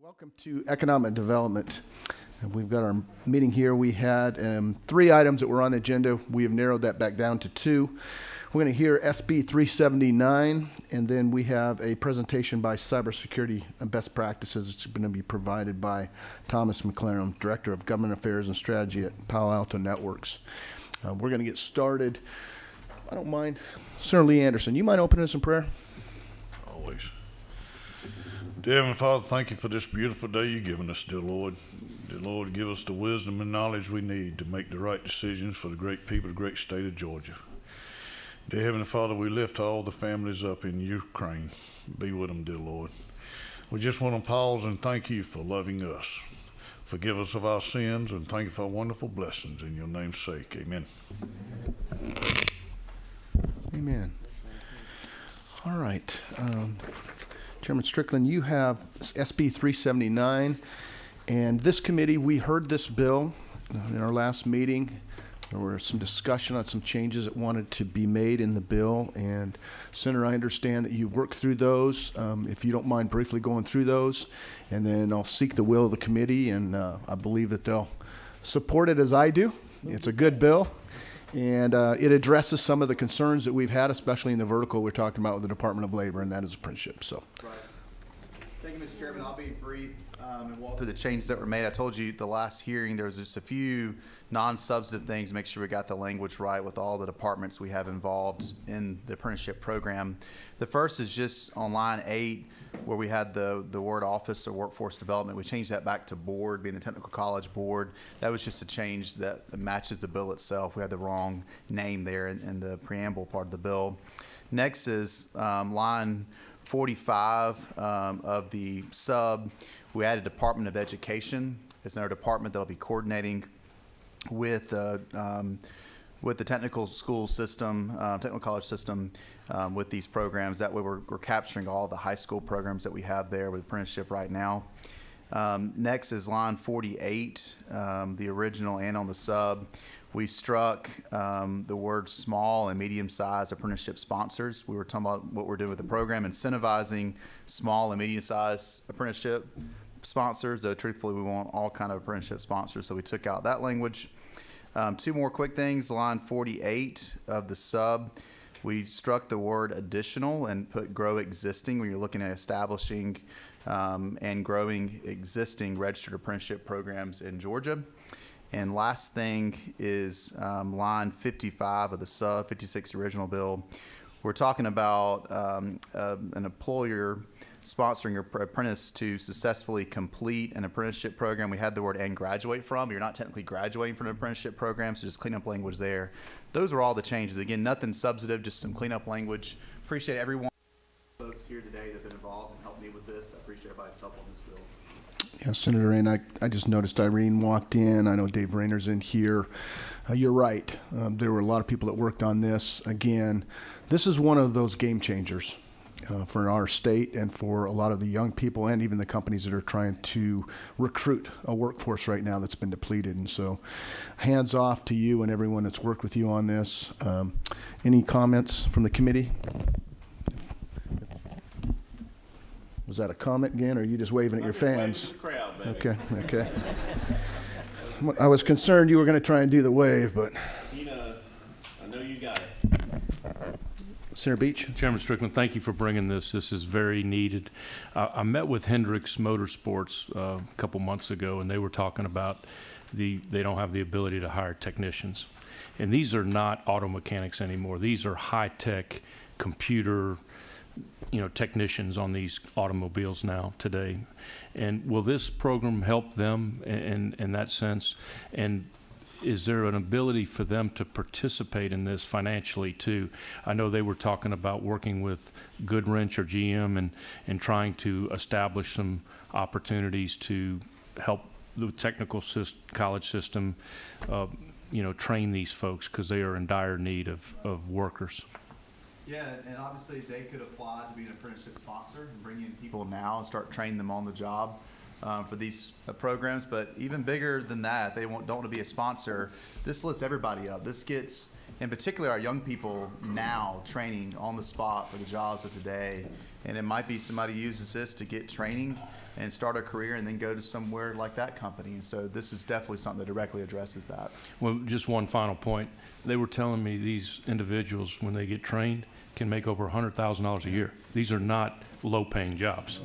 Welcome to Economic Development. We've got our meeting here. We had 3 items that were on the agenda. We have narrowed that back down to 2. We're going to hear SB 379, and then we have a presentation by Cybersecurity and Best Practices. It's going to be provided by Thomas McLaren, Director of Government Affairs and Strategy at Palo Alto Networks. We're going to get started. I don't mind. Senator Lee Anderson, you mind opening us in prayer? Always. Dear Heavenly Father, thank you for this beautiful day you've given us, dear Lord. Dear Lord, give us the wisdom and knowledge we need to make the right decisions for the great people of the great state of Georgia. Dear Heavenly Father, we lift all the families up in Ukraine. Be with them, dear Lord. We just want to pause and thank you for loving us. Forgive us of our sins and thank you for our wonderful blessings. In your name's sake, amen. Amen. All right. Chairman Strickland, you have SB 379, and this committee, we heard this bill in our last meeting. There were some discussion on some changes that wanted to be made in the bill, and Senator, I understand that you've worked through those. If you don't mind briefly going through those, and then I'll seek the will of the committee, and I believe that they'll support it as I do. It's a good bill. And it addresses some of the concerns that we've had, especially in the vertical we're talking about with the Department of Labor, and that is apprenticeship. So, right. Thank you, Mr. Chairman. I'll be brief and walk through the changes that were made. I told you the last hearing there was just a few non-substantive things to make sure we got the language right with all the departments we have involved in the apprenticeship program. The first is just on line 8, where we had the word office or workforce development. We changed that back to board, being the technical college board. That was just a change that matches the bill itself. We had the wrong name there in the preamble part of the bill. Next is line 45 of the sub. We added Department of Education. It's another department that'll be coordinating with the technical school system, technical college system, with these programs. That way we're capturing all the high school programs that we have there with apprenticeship right now. Next is line 48, the original and on the sub. We struck the word small and medium-sized apprenticeship sponsors. We were talking about what we're doing with the program, incentivizing small and medium-sized apprenticeship sponsors, though truthfully we want all kind of apprenticeship sponsors, so we took out that language. 2 more quick things. Line 48 of the sub, we struck the word additional and put grow existing when you're looking at establishing and growing existing registered apprenticeship programs in Georgia. And last thing is line 55 of the sub, 56 original bill. We're talking about an employer sponsoring your apprentice to successfully complete an apprenticeship program. We had the word and graduate from. You're not technically graduating from an apprenticeship program, so just clean up language there. Those were all the changes. Again, nothing substantive, just some cleanup language. Appreciate everyone, folks here today that have been involved and helped me with this. I appreciate everybody's help on this bill. yeah, Senator, and I just noticed Irene walked in. I know Dave Rayner's in here. You're right. There were a lot of people that worked on this. Again, this is one of those game changers for our state and for a lot of the young people and even the companies that are trying to recruit a workforce right now that's been depleted. And so hands off to you and everyone that's worked with you on this. Any comments from the committee? Was that a comment again, or are you just waving at your fans? Crowd, okay. I was concerned you were going to try and do the wave, but. I know you got it. Senator Beach. Chairman Strickland, thank you for bringing this. This is very needed. I met with Hendricks Motorsports a couple months ago, and they were talking about they don't have the ability to hire technicians. And these are not auto mechanics anymore. These are high-tech computer technicians on these automobiles now today. And will this program help them in that sense? And is there an ability for them to participate in this financially too? I know they were talking about working with Goodwrench or GM and trying to establish some opportunities to help the technical college system, train these folks because they are in dire need of workers. Yeah, and obviously they could apply to be an apprenticeship sponsor and bring in people now and start training them on the job for these programs. But even bigger than that, they don't want to be a sponsor. This lists everybody up. This gets, in particular, our young people now training on the spot for the jobs of today And it might be somebody uses this to get training and start a career and then go to somewhere like that company. And so this is definitely something that directly addresses that. Well, just one final point. They were telling me these individuals, when they get trained, can make over $100,000 a year. These are not low-paying jobs.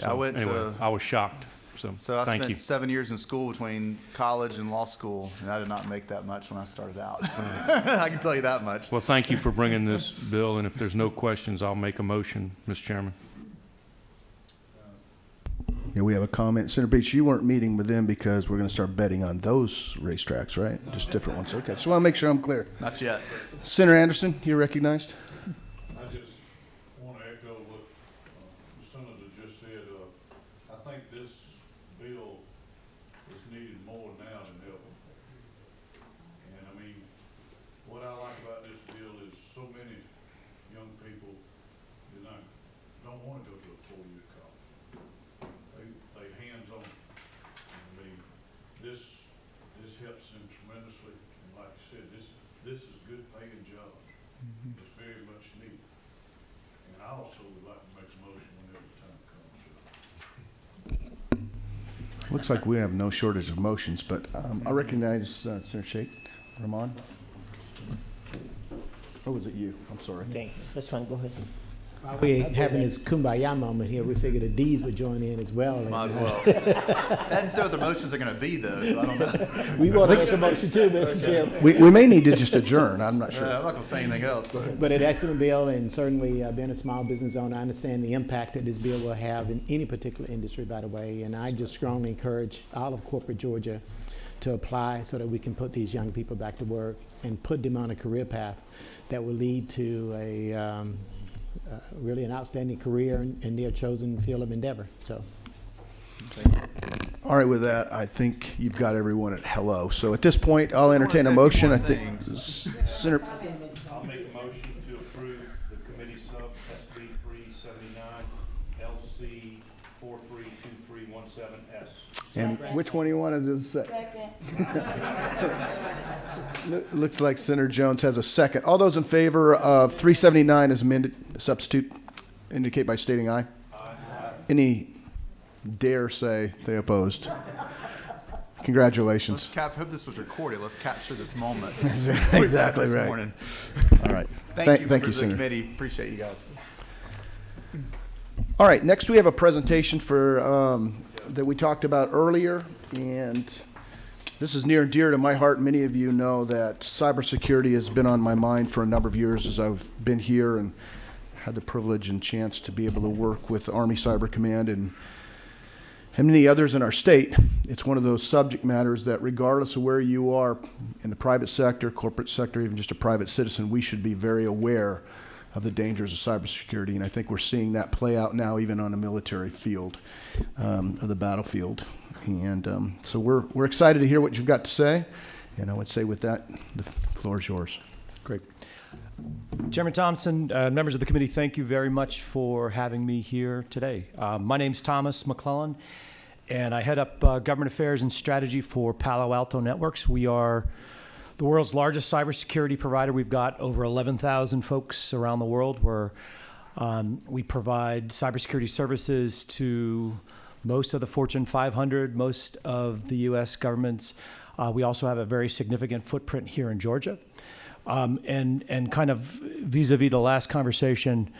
Yeah, I went to- I was shocked. So I thank you. spent 7 years in school between college and law school, and I did not make that much when I started out. I can tell you that much. Well, thank you for bringing this bill, and if there's no questions, I'll make a motion, Mr. Chairman. Yeah, we have a comment. Senator Beach, you weren't meeting with them because we're going to start betting on those racetracks, right? Just different ones. Okay, just want to make sure I'm clear. Not yet. Senator Anderson, you're recognized. I just want to echo what the senator just said. I think this bill is needed more now than ever. And I mean, what I like about this bill is so many young people, you know, don't want to go to a four-year college. They hands-on. I mean, this helps them tremendously. And like you said, this is good paying job. It's very much needed. And I also would like to make a motion whenever the time comes. Looks like we have no shortage of motions, but I recognize Senator Sheikh. Rahman? Or was it you? I'm sorry. Okay, that's fine, go ahead. While we're having this kumbaya moment here, we figured the D's would join in as well. Might as well. That's what the motions are going to be, though, so I don't know. We want to make a motion too, Mr. Chairman. We may need to just adjourn. I'm not I'm sure. not going to say anything else. But an excellent bill, and certainly being a small business owner, I understand the impact that this bill will have in any particular industry, by the way, and I just strongly encourage all of corporate Georgia to apply so that we can put these young people back to work and put them on a career path that will lead to a really an outstanding career in their chosen field of endeavor. So, All right, with that, I think you've got everyone at hello. So at this point, I'll entertain a say motion. more I think things. Senator, I'll make a motion to approve the committee sub SB 379 LC 432317S. and which one do you want to say? Second. Looks like Senator Jones has a second. All those in favor of 379 as amended, substitute, indicate by stating aye. Aye. Any dare say they opposed? Congratulations. Hope this was recorded. Let's capture this moment. Exactly this right. morning. All right. Thank you, Thank you, members of the Senator. committee. Appreciate you guys. All right, next we have a presentation for that we talked about earlier, and this is near and dear to my heart. Many of you know that cybersecurity has been on my mind for a number of years as I've been here and had the privilege and chance to be able to work with Army Cyber Command and many others in our state. It's one of those subject matters that regardless of where you are in the private sector, corporate sector, even just a private citizen, we should be very aware of the dangers of cybersecurity, and I think we're seeing that play out now even on the military field, or the battlefield. And so we're excited to hear what you've got to say, and I would say with that, the floor is yours. Great. Chairman Thompson, members of the committee, thank you very much for having me here today. My name's Thomas McClellan, and I head up Government Affairs and Strategy for Palo Alto Networks. We are the world's largest cybersecurity provider. We've got over 11,000 folks around the world where we provide cybersecurity services to most of the Fortune 500, most of the U.S. governments. We also have a very significant footprint here in Georgia. And kind of vis-a-vis the last conversation,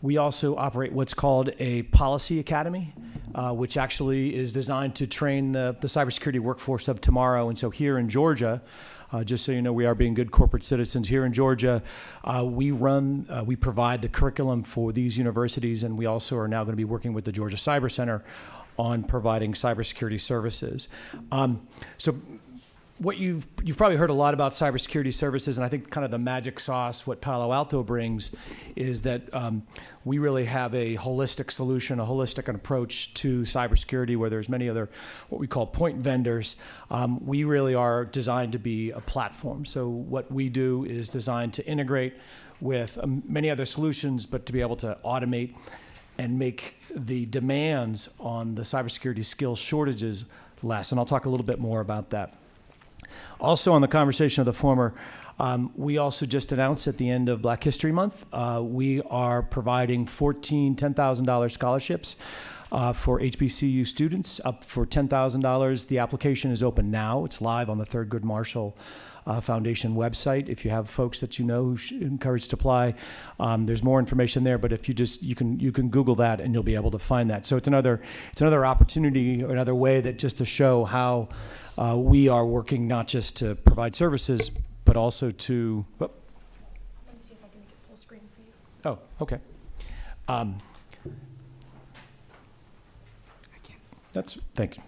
we also operate what's called a policy academy, which actually is designed to train the cybersecurity workforce of tomorrow. And so here in Georgia, just so you know, we are being good corporate citizens. Here in Georgia, we provide the curriculum for these universities, and we also are now going to be working with the Georgia Cyber Center on providing cybersecurity services. So what you've probably heard a lot about cybersecurity services, and I think kind of the magic sauce, what Palo Alto brings, is that we really have a holistic solution, a holistic approach to cybersecurity, where there's many other what we call point vendors. We really are designed to be a platform. So what we do is designed to integrate with many other solutions, but to be able to automate and make the demands on the cybersecurity skill shortages less. And I'll talk a little bit more about that. Also, on the conversation of the former We also just announced at the end of Black History Month, we are providing 14 $10,000 scholarships for HBCU students, up for $10,000. The application is open now. It's live on the Thurgood Marshall Foundation website. If you have folks that you know who encouraged to apply, there's more information there. But if you can Google that and you'll be able to find that. So it's another opportunity, or another way that just to show how we are working not just to provide services, but also to. Let me see if I can make it full screen for you. Oh, okay. Thank you.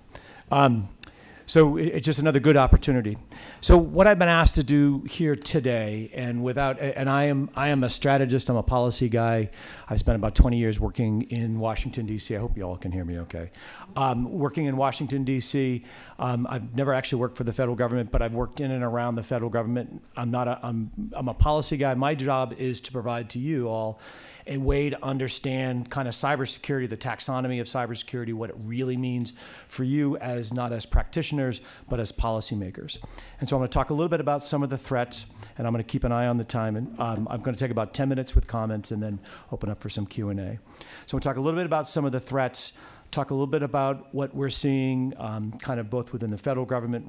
So it's just another good opportunity. So what I've been asked to do here today, and I am a strategist, I'm a policy guy. I spent about 20 years working in Washington, D.C. I hope you all can hear me okay. Working in Washington, D.C. I've never actually worked for the federal government, but I've worked in and around the federal government. I'm a policy guy. My job is to provide to you all a way to understand kind of cybersecurity, the taxonomy of cybersecurity, what it really means for you as not as practitioners, but as policymakers. And so I'm going to talk a little bit about some of the threats, and I'm going to keep an eye on the time. And I'm going to take about 10 minutes with comments and then open up for some Q&A. So we'll talk a little bit about some of the threats, talk a little bit about what we're seeing kind of both within the federal government,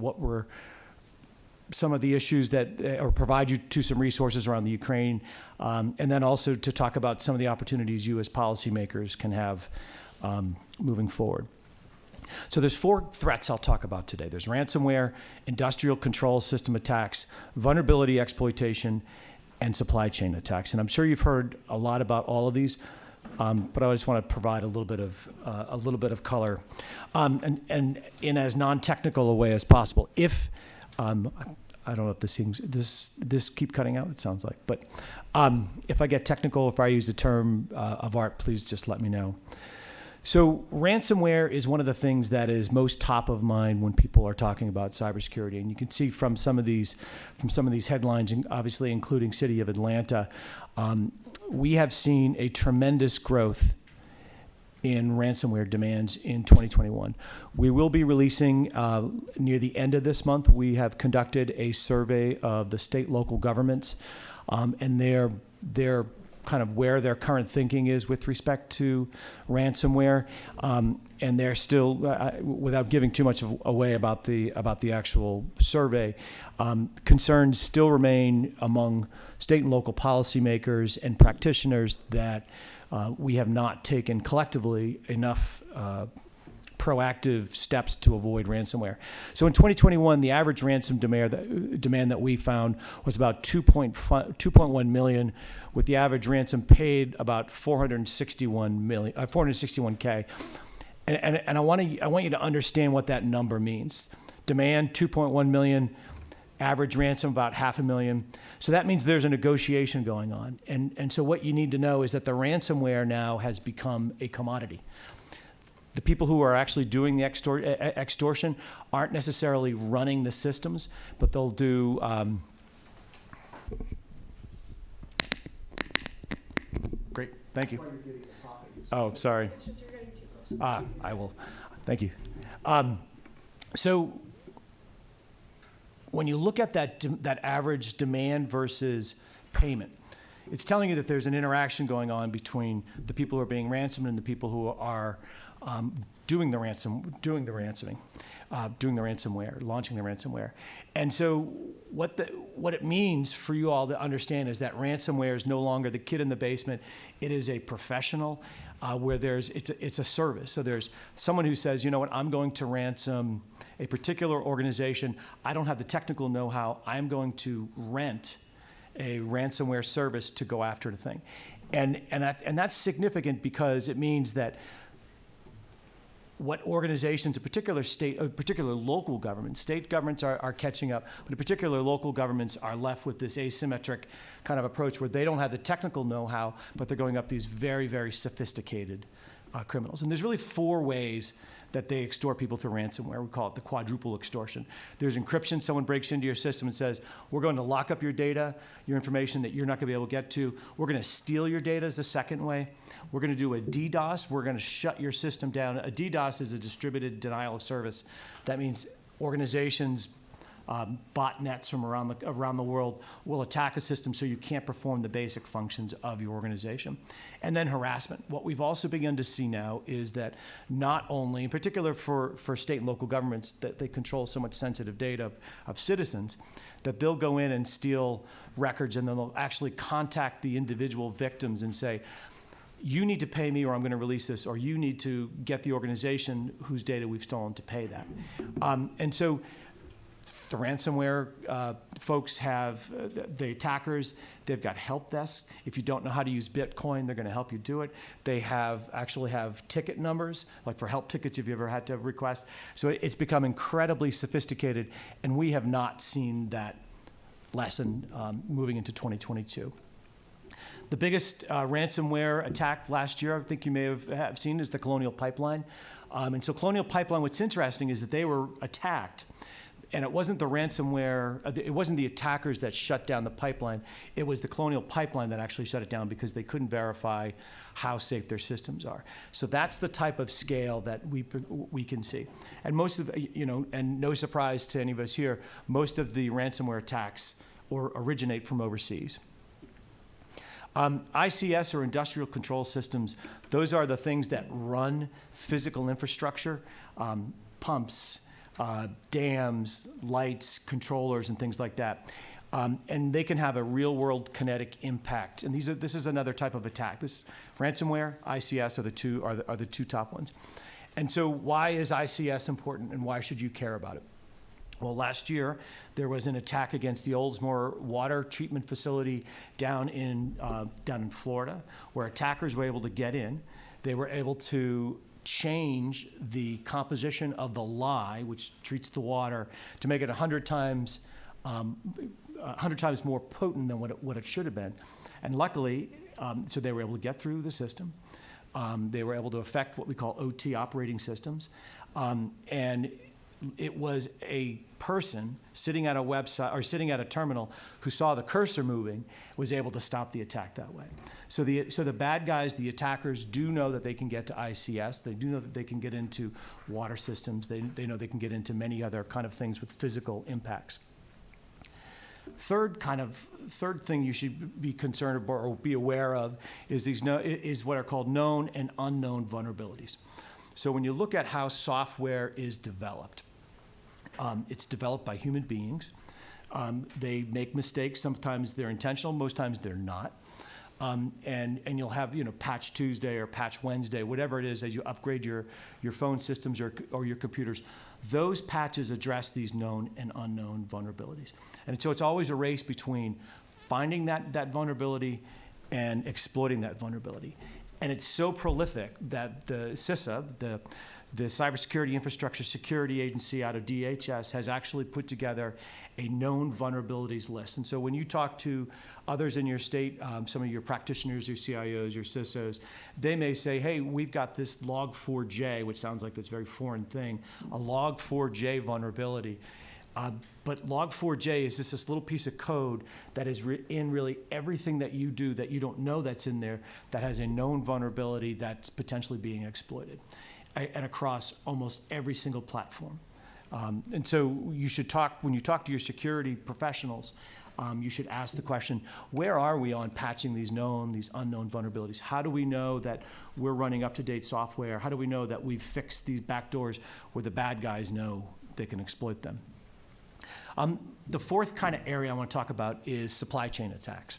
some of the issues that, or provide you to some resources around the Ukraine, and then also to talk about some of the opportunities you as policymakers can have moving forward. So there's 4 threats I'll talk about today. There's ransomware, industrial control system attacks, vulnerability exploitation, and supply chain attacks. And I'm sure you've heard a lot about all of these, but I just want to provide a little bit of color, and in as non-technical a way as possible. If I don't know if this keep cutting out, it sounds like, but if I get technical, if I use a term of art, please just let me know. So ransomware is one of the things that is most top of mind when people are talking about cybersecurity, and you can see from some of these headlines, and obviously including City of Atlanta, we have seen a tremendous growth in ransomware demands in 2021. We will be releasing near the end of this month. We have conducted a survey of the state, local governments, and their kind of where their current thinking is with respect to ransomware, and they're still, without giving too much away about the actual survey, concerns still remain among state and local policymakers and practitioners that we have not taken collectively enough proactive steps to avoid ransomware. So in 2021, the average ransom demand that we found was about 2.1 million, with the average ransom paid about 461K. And I want you to understand what that number means. Demand 2.1 million, average ransom about $500,000. So that means there's a negotiation going on. And so what you need to know is that the ransomware now has become a commodity. The people who are actually doing the extortion aren't necessarily running the systems, but they'll do. Great, thank you. Oh, sorry. It's just you're getting too close. I will. Thank you. So when you look at that average demand versus payment, it's telling you that there's an interaction going on between the people who are being ransomed and the people who are doing the ransomware, launching the ransomware. And so what it means for you all to understand is that ransomware is no longer the kid in the basement. It is a professional where it's a service. So there's someone who says, you know what, I'm going to ransom a particular organization. I don't have the technical know-how. I'm going to rent a ransomware service to go after the thing. And that's significant because it means that what organizations, a particular state, a particular local government, state governments are catching up, but in particular local governments are left with this asymmetric kind of approach where they don't have the technical know-how, but they're going up these very, very sophisticated criminals. And there's really 4 ways that they extort people through ransomware. We call it the quadruple extortion. There's encryption. Someone breaks into your system and says, we're going to lock up your data, your information that you're not going to be able to get to. We're going to steal your data is the second way. We're going to do a DDoS. We're going to shut your system down. A DDoS is a distributed denial of service. That means organizations botnets from around the world will attack a system so you can't perform the basic functions of your organization. And then harassment. What we've also begun to see now is that not only, in particular for state and local governments, that they control so much sensitive data of citizens, that they'll go in and steal records, and then they'll actually contact the individual victims and say, you need to pay me or I'm going to release this, or you need to get the organization whose data we've stolen to pay that. And so the ransomware folks have, the attackers, they've got help desks. If you don't know how to use Bitcoin, they're going to help you do it. They actually have ticket numbers, like for help tickets if you ever had to have requests. So it's become incredibly sophisticated, and we have not seen that lessen moving into 2022. The biggest ransomware attack last year, I think you may have seen, is the Colonial Pipeline. And so Colonial Pipeline, what's interesting is that they were attacked, and it wasn't the ransomware, it wasn't the attackers that shut down the pipeline, it was the Colonial Pipeline that actually shut it down because they couldn't verify how safe their systems are. So that's the type of scale that we can see. And most of, and no surprise to any of us here, most of the ransomware attacks originate from overseas. ICS, or industrial control systems, those are the things that run physical infrastructure, pumps, dams, lights, controllers, and things like that. And they can have a real-world kinetic impact. And this is another type of attack. This ransomware, ICS are the two top ones. And so why is ICS important, and why should you care about it? Well, last year, there was an attack against the Oldsmore water treatment facility down in Florida, where attackers were able to get in. They were able to change the composition of the lye, which treats the water, to make it 100 times more potent than what it should have been. And luckily, so they were able to get through the system. They were able to affect what we call OT, operating systems. And it was a person sitting at a website or sitting at a terminal who saw the cursor moving, was able to stop the attack that way. So the bad guys, the attackers, do know that they can get to ICS. They do know that they can get into water systems. They know they can get into many other kind of things with physical impacts. Third thing you should be concerned about or be aware of is what are called known and unknown vulnerabilities. So when you look at how software is developed, it's developed by human beings. They make mistakes. Sometimes they're intentional. Most times they're not. And you'll have Patch Tuesday or Patch Wednesday, whatever it is, as you upgrade your phone systems or your computers. Those patches address these known and unknown vulnerabilities. And so it's always a race between finding that vulnerability and exploiting that vulnerability. And it's so prolific that the CISA, the Cybersecurity Infrastructure Security Agency out of DHS, has actually put together a known vulnerabilities list. And so when you talk to others in your state, some of your practitioners, your CIOs, your CISOs, they may say, hey, we've got this log4j, which sounds like this very foreign thing, a log4j vulnerability. But log4j is just this little piece of code that is in really everything that you do that you don't know that's in there, that has a known vulnerability that's potentially being exploited, and across almost every single platform. And so you should when you talk to your security professionals, you should ask the question, where are we on patching these known, these unknown vulnerabilities? How do we know that we're running up-to-date software? How do we know that we've fixed these backdoors where the bad guys know they can exploit them? The fourth kind of area I want to talk about is supply chain attacks.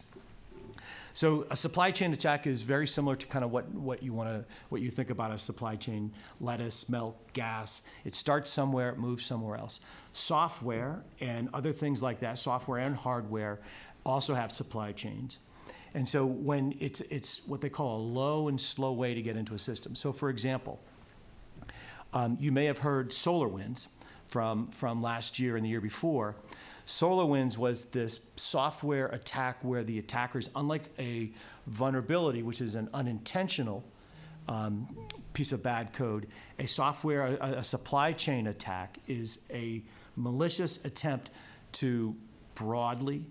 So a supply chain attack is very similar to kind of what you think about a supply chain: lettuce, milk, gas. It starts somewhere, it moves somewhere else. Software and other things like that, software and hardware, also have supply chains. And so when it's what they call a low and slow way to get into a system. So for example, you may have heard Solarwinds from last year and the year before. Solarwinds was this software attack where the attackers, unlike a vulnerability, which is an unintentional piece of bad code, a supply chain attack is a malicious attempt to broadly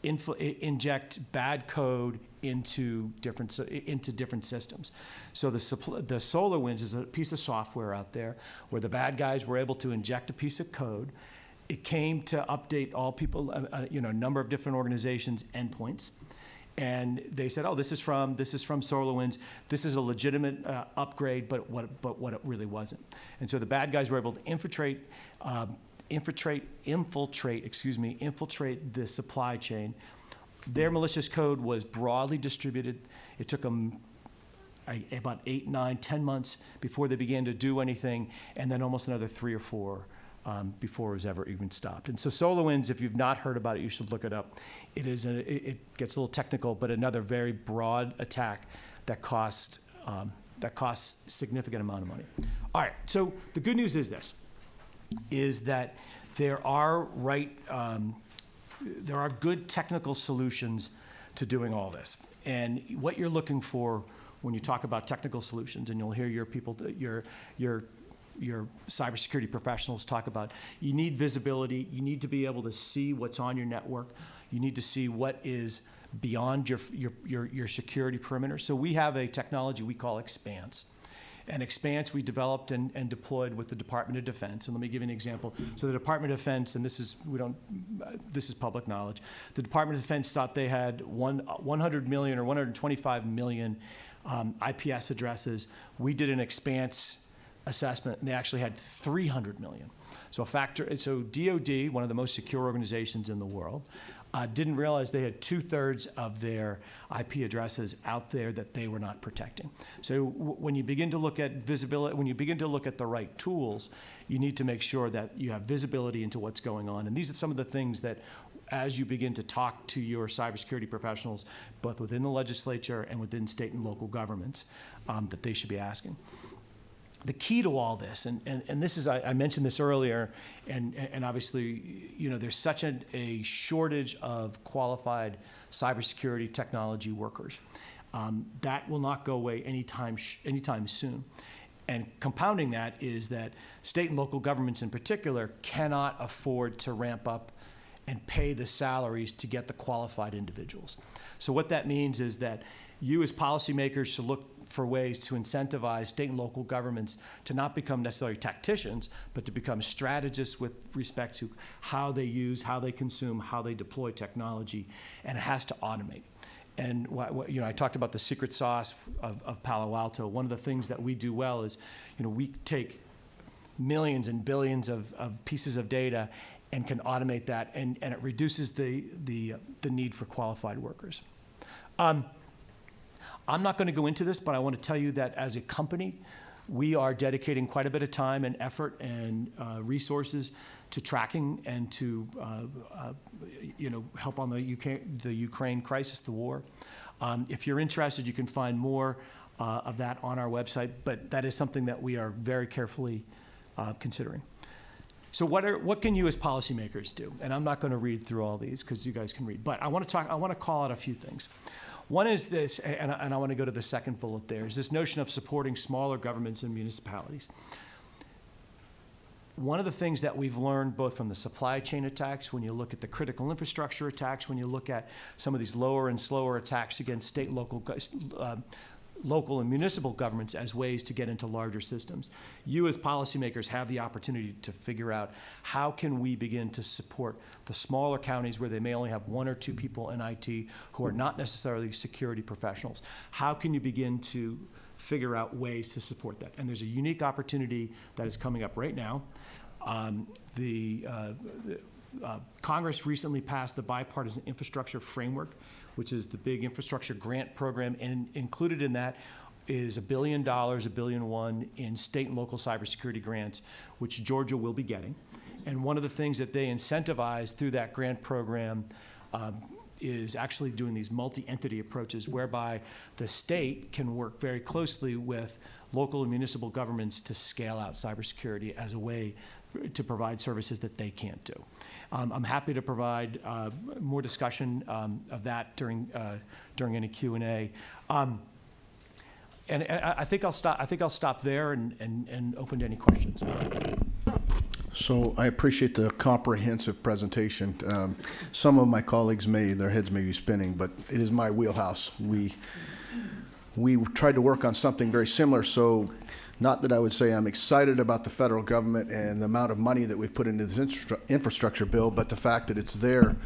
inject bad code into different systems. So the Solarwinds is a piece of software out there where the bad guys were able to inject a piece of code, It came to update all people, a number of different organizations' endpoints. And they said, oh, this is from SolarWinds. This is a legitimate upgrade, but what it really wasn't. And so the bad guys were able to infiltrate the supply chain. Their malicious code was broadly distributed. It took them about 8, 9, 10 months before they began to do anything, and then almost another 3 or 4 before it was ever even stopped. And so SolarWinds, if you've not heard about it, you should look it up. It gets a little technical, but another very broad attack that costs significant amount of money. All right, so the good news is this, is that there are good technical solutions to doing all this. And what you're looking for when you talk about technical solutions, and you'll hear your cybersecurity professionals talk about, you need visibility, you need to be able to see what's on your network, you need to see what is beyond your security perimeter. So we have a technology we call Expanse. And Expanse we developed and deployed with the Department of Defense. And let me give you an example. So the Department of Defense, and this is public knowledge, the Department of Defense thought they had 100 million or 125 million IPS addresses. We did an Expanse assessment, and they actually had 300 million. So DoD, one of the most secure organizations in the world, didn't realize they had 2/3 of their IP addresses out there that they were not protecting. So when you begin to look at visibility, when you begin to look at the right tools, you need to make sure that you have visibility into what's going on. And these are some of the things that, as you begin to talk to your cybersecurity professionals, both within the legislature and within state and local governments, that they should be asking. The key to all this, and this is, I mentioned this earlier, and obviously, there's such a shortage of qualified cybersecurity technology workers. That will not go away anytime soon. And compounding that is that state and local governments in particular cannot afford to ramp up and pay the salaries to get the qualified individuals. So what that means is that you as policymakers should look for ways to incentivize state and local governments to not become necessarily tacticians, but to become strategists with respect to how they use, how they consume, how they deploy technology, and it has to automate. And I talked about the secret sauce of Palo Alto. One of the things that we do well is, we take millions and billions of pieces of data and can automate that, and it reduces the need for qualified workers. I'm not going to go into this, but I want to tell you that as a company, we are dedicating quite a bit of time and effort and resources to tracking and to help on the Ukraine crisis, the war. If you're interested, you can find more of that on our website, but that is something that we are very carefully considering. So what can you as policymakers do? And I'm not going to read through all these because you guys can read, but I want to call out a few things. One is this, and I want to go to the second bullet there, is this notion of supporting smaller governments and municipalities. One of the things that we've learned both from the supply chain attacks, when you look at the critical infrastructure attacks, when you look at some of these lower and slower attacks against state, local and municipal governments as ways to get into larger systems. You as policymakers have the opportunity to figure out how can we begin to support the smaller counties where they may only have 1 or 2 people in IT who are not necessarily security professionals. How can you begin to figure out ways to support that? And there's a unique opportunity that is coming up right now. Congress recently passed the Bipartisan Infrastructure Framework, which is the big infrastructure grant program, and included in that is $1 billion, $1.1 billion in state and local cybersecurity grants, which Georgia will be getting. And one of the things that they incentivize through that grant program is actually doing these multi-entity approaches whereby the state can work very closely with local and municipal governments to scale out cybersecurity as a way to provide services that they can't do. I'm happy to provide more discussion of that during any Q&A. And I think I'll stop there and open to any questions. So I appreciate the comprehensive presentation. Some of my colleagues their heads may be spinning, but it is my wheelhouse. We tried to work on something very similar. So Not that I would say I'm excited about the federal government and the amount of money that we've put into this infrastructure bill, but the fact that it's there.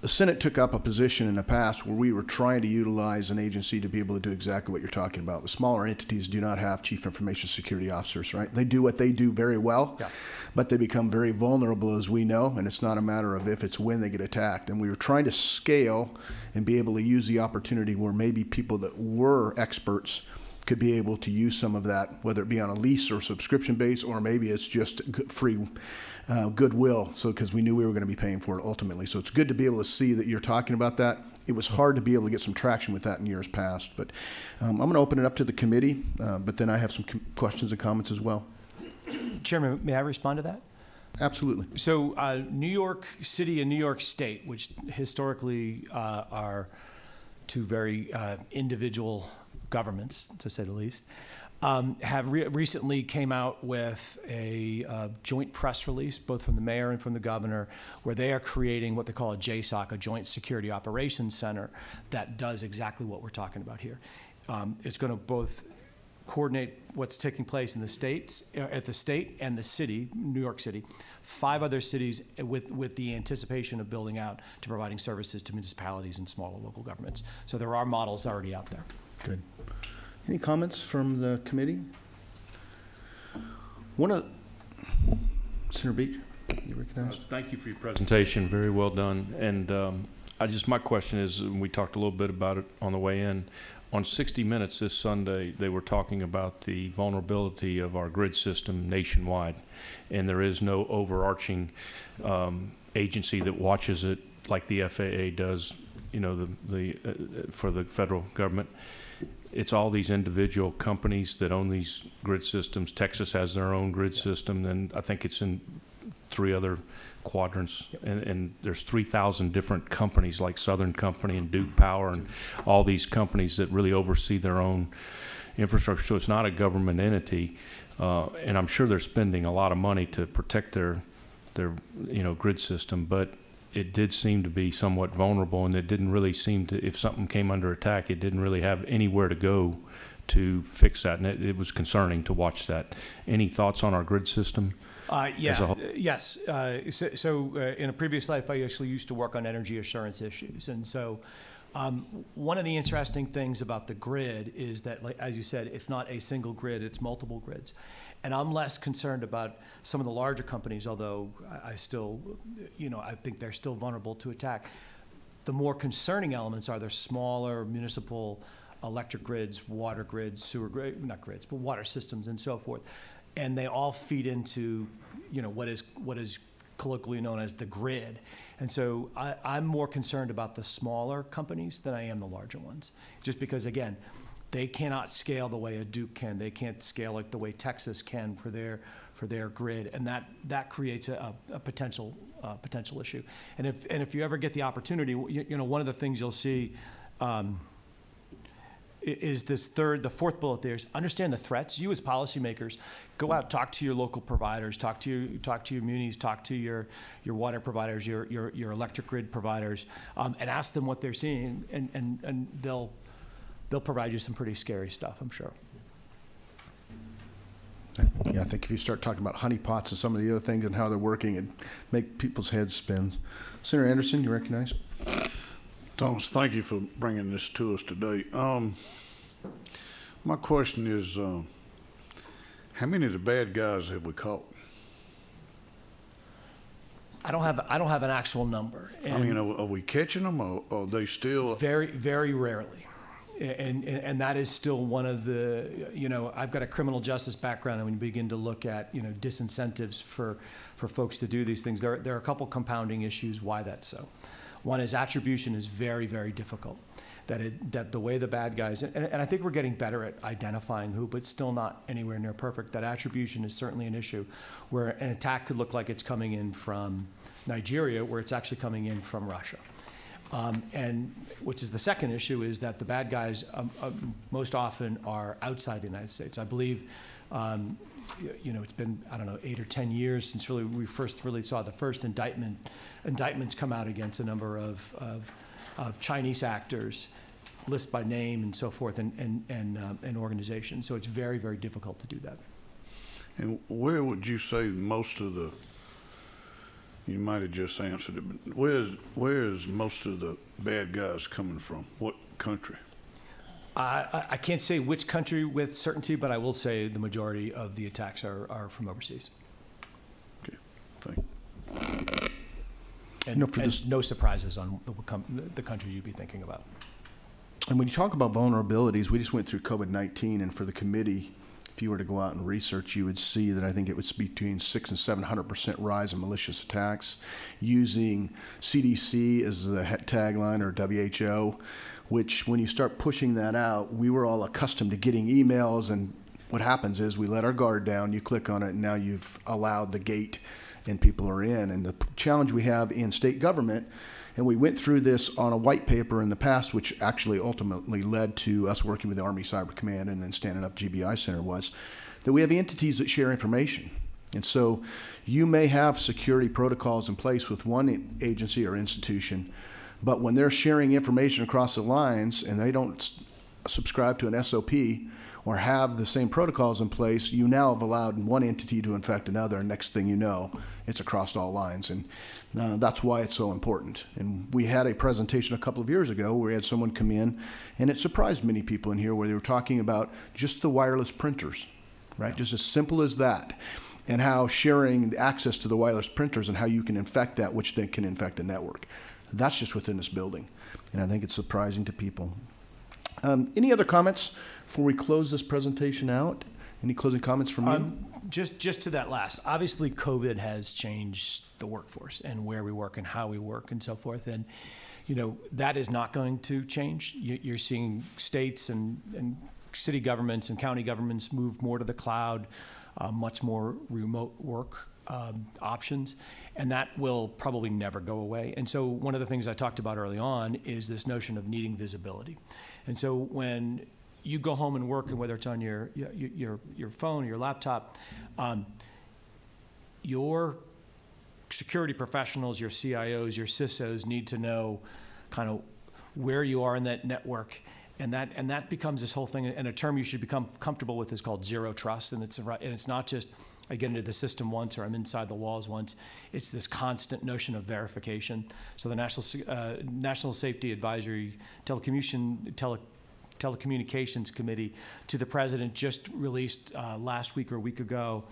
The Senate took up a position in the past where we were trying to utilize an agency to be able to do exactly what you're talking about. The smaller entities do not have chief information security officers, right? They do what they do very well, Yeah. but they become very vulnerable, as we know, and it's not a matter of if, it's when they get attacked. And we were trying to scale and be able to use the opportunity where maybe people that were experts could be able to use some of that, whether it be on a lease or subscription base, or maybe it's just free goodwill, so because we knew we were going to be paying for it ultimately. So it's good to be able to see that you're talking about that. It was hard to be able to get some traction with that in years past, but I'm going to open it up to the committee, but then I have some questions and comments as well. Chairman, may I respond to that? Absolutely. So New York City and New York State, which historically are two very individual governments, to say the least, have recently came out with a joint press release, both from the mayor and from the governor, where they are creating what they call a JSOC, a Joint Security Operations Center, that does exactly what we're talking about here. It's going to both coordinate what's taking place in the states, at the state and the city, New York City, 5 other cities, with the anticipation of building out to providing services to municipalities and smaller local governments. So there are models already out there. Good. Any comments from the committee? Senator Beach, you recognized? Thank you for your presentation. Very well done. And my question is, and we talked a little bit about it on the way in, on 60 Minutes this Sunday, they were talking about the vulnerability of our grid system nationwide. And there is no overarching agency that watches it like the FAA does, for the federal government. It's all these individual companies that own these grid systems. Texas has their own grid system, and I think it's in 3 other quadrants. And there's 3,000 different companies like Southern Company and Duke Power and all these companies that really oversee their own infrastructure. So it's not a government entity, and I'm sure they're spending a lot of money to protect their grid system, but it did seem to be somewhat vulnerable, and it didn't really seem to, if something came under attack, it didn't really have anywhere to go to fix that, and it was concerning to watch that. Any thoughts on our grid system? Yes. So in a previous life, I actually used to work on energy assurance issues, and so one of the interesting things about the grid is that, like, as you said, it's not a single grid, it's multiple grids. And I'm less concerned about some of the larger companies, although I still, I think they're still vulnerable to attack. The more concerning elements are their smaller municipal electric grids, water grids, sewer grids, not grids, but water systems and so forth. And they all feed into, what is colloquially known as the grid. And so I'm more concerned about the smaller companies than I am the larger ones, just because, again, they cannot scale the way a Duke can. They can't scale like the way Texas can for their grid, and that creates a potential issue. And if you ever get the opportunity, one of the things you'll see is the fourth bullet there is understand the threats. You as policymakers, go out, talk to your local providers, talk to your munis, talk to your water providers, your electric grid providers, and ask them what they're seeing, and they'll provide you some pretty scary stuff, I'm sure. Yeah, I think if you start talking about honeypots and some of the other things and how they're working, it make people's heads spin. Senator Anderson, you recognize? Thomas, thank you for bringing this to us today. My question is, how many of the bad guys have we caught? I don't have an actual number. Are we catching them, or are they still? Very, very rarely. And that is still one of the, I've got a criminal justice background, and when you begin to look at, disincentives for folks to do these things, there are a couple compounding issues why that's so. One is attribution is very, very difficult. That the way the bad guys, and I think we're getting better at identifying who, but still not anywhere near perfect, that attribution is certainly an issue where an attack could look like it's coming in from Nigeria, where it's actually coming in from Russia. And which is the second issue, is that the bad guys most often are outside the United States. I believe, it's been, 8 or 10 years since we first saw the first indictments come out against a number of Chinese actors list by name and so forth and organization. So it's very, very difficult to do that. And where would you say most of the, you might have just answered it, but where is most of the bad guys coming from? What country? I can't say which country with certainty, but I will say the majority of the attacks are from overseas. Okay, thank you. And, for and this- no surprises on the countries you'd be thinking about. And when you talk about vulnerabilities, we just went through COVID-19, and for the committee, if you were to go out and research, you would see that I think it was between 600 and 700% rise in malicious attacks, using CDC as the tagline, or WHO, which when you start pushing that out, we were all accustomed to getting emails, and what happens is we let our guard down, you click on it, and now you've allowed the gate and people are in. And the challenge we have in state government, and we went through this on a white paper in the past, which actually ultimately led to us working with the Army Cyber Command and then standing up GBI Center, was that we have entities that share information. And so you may have security protocols in place with one agency or institution, but when they're sharing information across the lines and they don't subscribe to an SOP or have the same protocols in place, you now have allowed one entity to infect another, and next thing you know, it's across all lines. And that's why it's so important. And we had a presentation a couple of years ago where we had someone come in, and it surprised many people in here, where they were talking about just the wireless printers, right? Just as simple as that. And how sharing access to the wireless printers and how you can infect that, which then can infect the network. That's just within this building. And I think it's surprising to people. Any other comments before we close this presentation out? Any closing comments from you? Just to that last, obviously COVID has changed the workforce and where we work and how we work and so forth. And, you know, that is not going to change. You're seeing states and city governments and county governments move more to the cloud, much more remote work options, and that will probably never go away. And so one of the things I talked about early on is this notion of needing visibility. And so when you go home and work, and whether it's on your phone or your laptop, your security professionals, your CIOs, your CISOs need to know kind of where you are in that network. And that becomes this whole thing, and a term you should become comfortable with is called zero trust. And it's not just I get into the system once or I'm inside the walls once. It's this constant notion of verification. So the National Safety Advisory Telecommunications Committee to the President just released last week or a week ago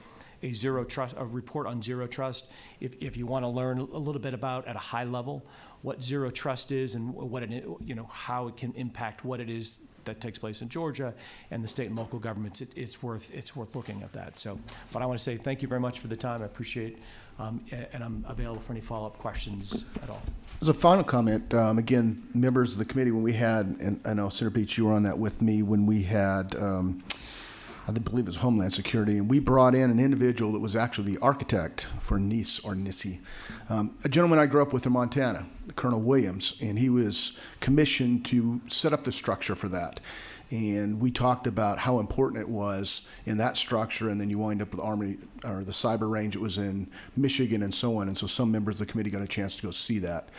a report on zero trust. If you want to learn a little bit about at a high level what zero trust is and what it, how it can impact what it is that takes place in Georgia and the state and local governments, it's worth looking at that. So, but I want to say thank you very much for the time. I appreciate, and I'm available for any follow-up questions at all. As a final comment, again, members of the committee, when we had, and I know Senator Beach, you were on that with me, when we had, I believe it was Homeland Security, and we brought in an individual that was actually the architect for NISI, a gentleman I grew up with in Montana, Colonel Williams, and he was commissioned to set up the structure for that. And we talked about how important it was in that structure, and then you wind up with the Army, or the cyber range, it was in Michigan and so on, and so some members of the committee got a chance to go see that.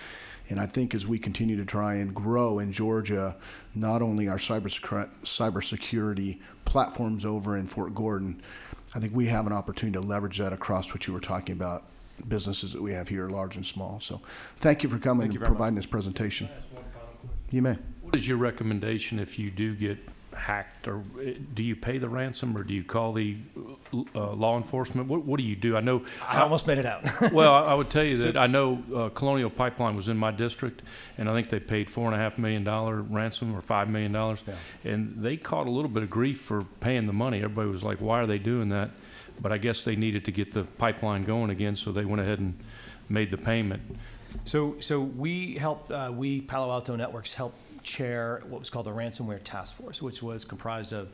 And I think as we continue to try and grow in Georgia, not only our cybersecurity platforms over in Fort Gordon, I think we have an opportunity to leverage that across what you were talking about, businesses that we have here, large and small. So thank you for coming and providing this presentation. You may. What is your recommendation if you do get hacked, or do you pay the ransom, or do you call the law enforcement? What do you do? I know I almost made it out. Well, I would tell you that I know Colonial Pipeline was in my district, and I think they paid $4.5 million ransom, or $5 million, and they caught a little bit of grief for paying the money. Everybody was like, "Why are they doing that?" But I guess they needed to get the pipeline going again, so they went ahead and made the payment. So we helped, we Palo Alto Networks helped chair what was called the Ransomware Task Force, which was comprised of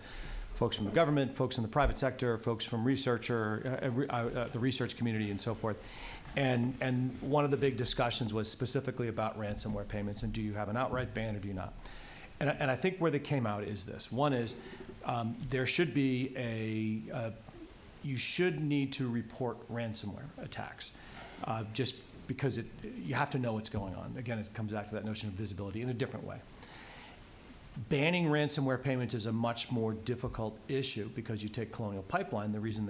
folks from the government, folks in the private sector, folks from the research community, and so forth. And one of the big discussions was specifically about ransomware payments, and do you have an outright ban or do you not? And I think where they came out is this. One is there should be you should need to report ransomware attacks, just because you have to know what's going on. Again, it comes back to that notion of visibility in a different way. Banning ransomware payments is a much more difficult issue because you take Colonial Pipeline, the reason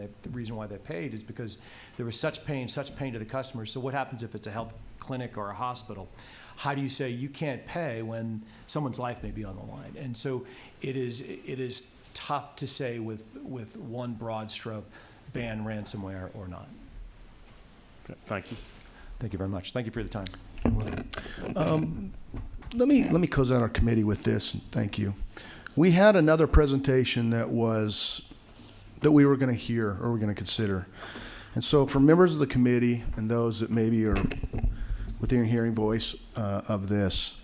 why they paid is because there was such pain to the customers. So what happens if it's a health clinic or a hospital? How do you say you can't pay when someone's life may be on the line? And so it is tough to say with one broad stroke, ban ransomware or not. Okay, thank you. Thank you very much. Thank you for the time. Let me close out our committee with this, and thank you. We had another presentation that we were going to hear or we're going to consider. And so for members of the committee and those that maybe are within hearing voice of this,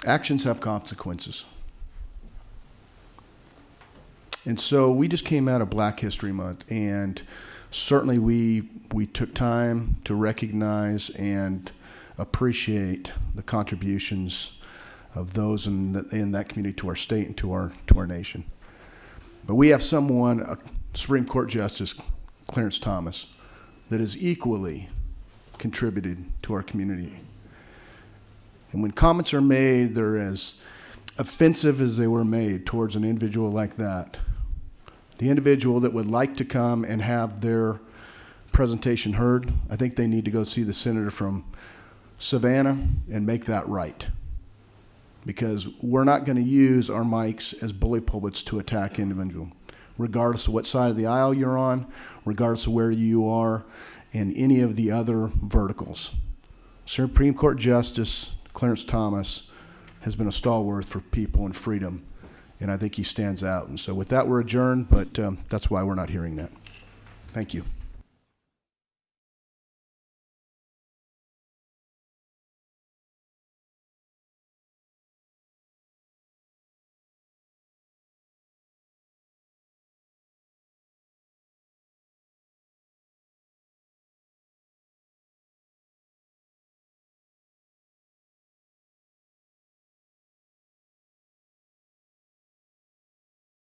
actions have consequences. And so we just came out of Black History Month, and certainly we took time to recognize and appreciate the contributions of those in that community to our state and to our nation. But we have someone, a Supreme Court Justice Clarence Thomas, that has equally contributed to our community. And when comments are made, they're as offensive as they were made towards an individual like that. The individual that would like to come and have their presentation heard, I think they need to go see the senator from Savannah and make that right. Because we're not going to use our mics as bully pulpits to attack individuals, regardless of what side of the aisle you're on, regardless of where you are in any of the other verticals. Supreme Court Justice Clarence Thomas has been a stalwart for people and freedom, and I think he stands out. And so with that, we're adjourned, but that's why we're not hearing that. Thank you.